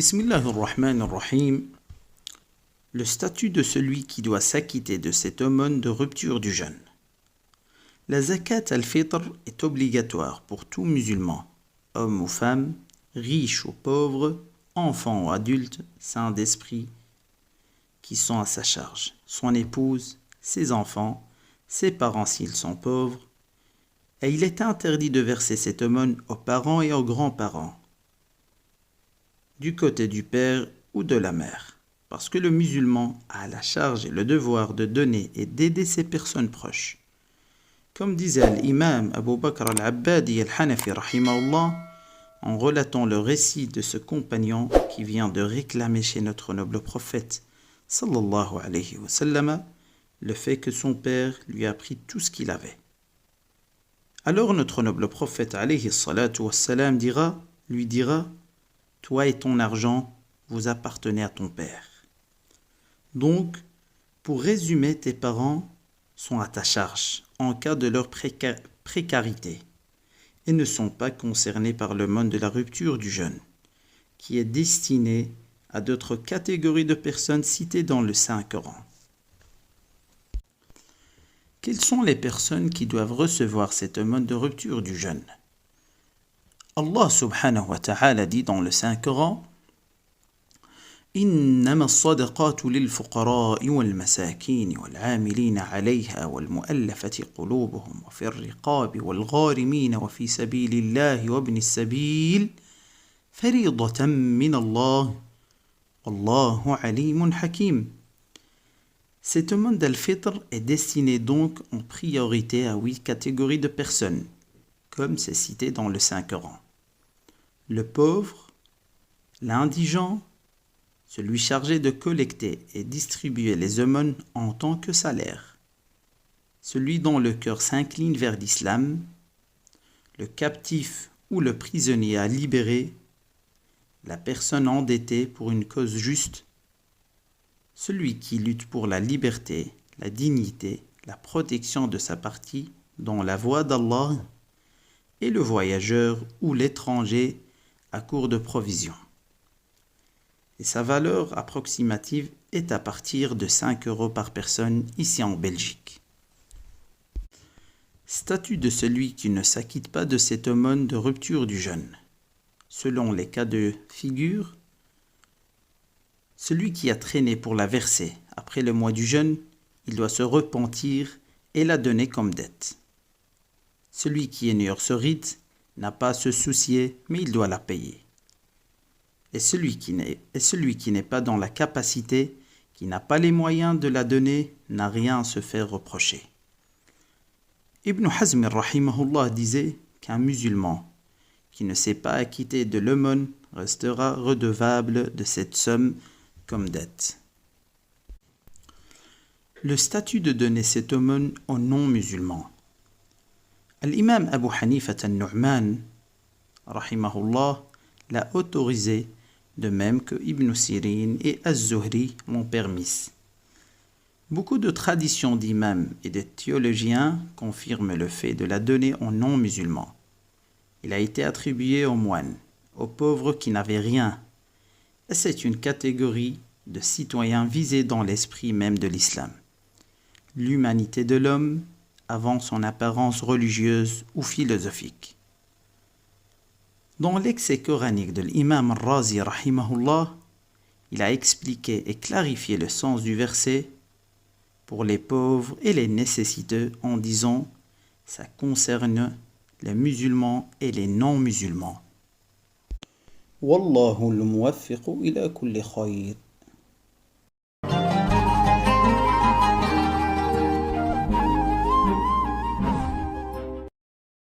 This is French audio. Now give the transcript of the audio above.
Bismillahir-Rahmanir-Rahim. Le statut de celui qui doit s'acquitter de cette aumône de rupture du jeûne. La zakat al-fitr est obligatoire pour tout musulman, homme ou femme, riche ou pauvre, enfant ou adulte, saint d'esprit, qui sont à sa charge, son épouse, ses enfants, ses parents s'ils sont pauvres, et il est interdit de verser cette aumône aux parents et aux grands-parents, du côté du père ou de la mère, parce que le musulman a la charge et le devoir de donner et d'aider ses personnes proches. Comme disait l'imam Abu Bakr al-Abbadi al-Hanafi rahimahullah, en relatant le récit de ce compagnon qui vient de réclamer chez notre noble prophète sallallahu alayhi wa sallam le fait que son père lui a pris tout ce qu'il avait. Alors notre noble prophète alayhi salatu wa salam lui dira: toi et ton argent, vous appartenez à ton père. Donc, pour résumer, tes parents sont à ta charge en cas de leur précarité et ne sont pas concernés par le mode de la rupture du jeûne, qui est destiné à d'autres catégories de personnes citées dans le Saint-Coran. Quelles sont les personnes qui doivent recevoir cette mode de rupture du jeûne? Allah subhanahu wa ta'ala dit dans le Saint-Coran: إنما الصدقات للفقراء والمساكين والعاملين عليها والمؤلفة قلوبهم وفي الرقاب والغارمين وفي سبيل الله وابن السبيل فريضة من الله والله عليم حكيم. Cette aumône d'al-Fitr est destinée donc en priorité à 8 catégories de personnes, comme c'est cité dans le Saint-Coran. Le pauvre, l'indigent, celui chargé de collecter et distribuer les aumônes en tant que salaire, celui dont le cœur s'incline vers l'islam, le captif ou le prisonnier à libérer, la personne endettée pour une cause juste, celui qui lutte pour la liberté, la dignité, la protection de sa partie dans la voie d'Allah, et le voyageur ou l'étranger à court de provisions. Et sa valeur approximative est à partir de 5 € par personne ici en Belgique. Statut de celui qui ne s'acquitte pas de cette aumône de rupture du jeûne. Selon les cas de figure, celui qui a traîné pour la verser après le mois du jeûne, il doit se repentir et la donner comme dette. Celui qui ignore ce rite n'a pas à se soucier, mais il doit la payer. Et celui qui n'est pas dans la capacité, qui n'a pas les moyens de la donner, n'a rien à se faire reprocher. Ibn Hazm rahimahullah disait qu'un musulman qui ne s'est pas acquitté de l'aumône restera redevable de cette somme comme dette. Le statut de donner cette aumône aux non-musulmans. L'imam Abu Hanifa al-Nu'man rahimahullah l'a autorisé, de même que Ibn Sirin et Az-Zuhri l'ont permis. Beaucoup de traditions d'imams et de théologiens confirment le fait de la donner aux non-musulmans. Il a été attribué aux moines, aux pauvres qui n'avaient rien, et c'est une catégorie de citoyens visés dans l'esprit même de l'islam. L'humanité de l'homme avant son apparence religieuse ou philosophique. Dans l'excès coranique de l'imam al-Razi rahimahullah, il a expliqué et clarifié le sens du verset pour les pauvres et les nécessiteux en disant: ça concerne les musulmans et les non-musulmans. Wallahu al-muwaffiqu ila kulli khayr.